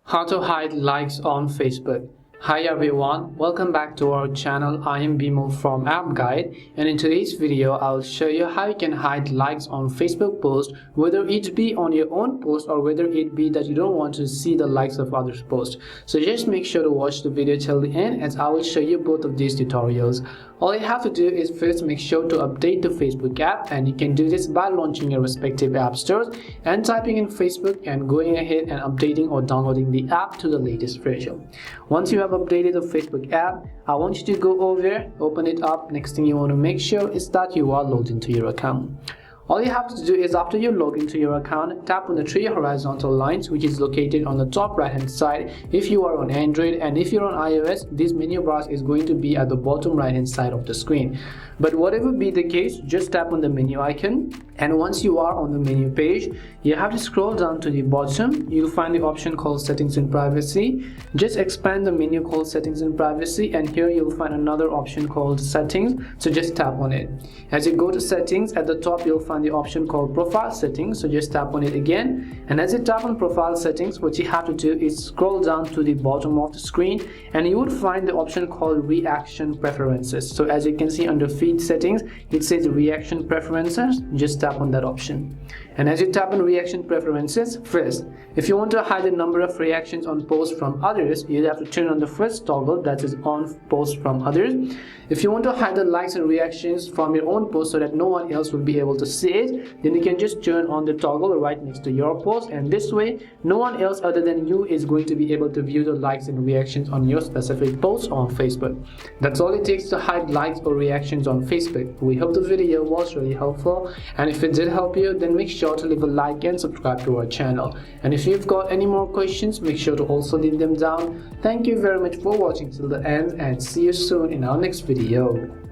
How to hide likes on Facebook. Hi everyone, welcome back to our channel. I am Bimo from App Guide, and in today's video I'll show you how you can hide likes on Facebook posts, whether it be on your own post or whether it be that you don't want to see the likes of others' posts. So just make sure to watch the video till the end, as I will show you both of these tutorials. All you have to do is first make sure to update the Facebook app, and you can do this by launching your respective app stores and typing in Facebook and going ahead and updating or downloading the app to the latest version. Once you have updated the Facebook app, I want you to go over there, open it up. Next thing you want to make sure is that you are logged into your account. All you have to do is, after you log into your account, tap on the three horizontal lines which is located on the top right hand side if you are on Android, and if you're on iOS, this menu bar is going to be at the bottom right hand side of the screen. But whatever be the case, just tap on the menu icon, and once you are on the menu page, you have to scroll down to the bottom. You'll find the option called Settings and Privacy. Just expand the menu called Settings and Privacy, and here you'll find another option called Settings, so just tap on it. As you go to Settings, at the top you'll find the option called Profile Settings, so just tap on it again. And as you tap on Profile Settings, what you have to do is scroll down to the bottom of the screen, and you would find the option called Reaction Preferences. So as you can see under Feed Settings, it says Reaction Preferences. Just tap on that option. And as you tap on Reaction Preferences, first, if you want to hide the number of reactions on posts from others, you have to turn on the first toggle, that is on posts from others. If you want to hide the likes and reactions from your own post so that no one else will be able to see it, then you can just turn on the toggle right next to your post, and this way no one else other than you is going to be able to view the likes and reactions on your specific post on Facebook. That's all it takes to hide likes or reactions on Facebook. We hope the video was really helpful, and if it did help you, then make sure to leave a like and subscribe to our channel. And if you've got any more questions, make sure to also leave them down. Thank you very much for watching till the end, and see you soon in our next video.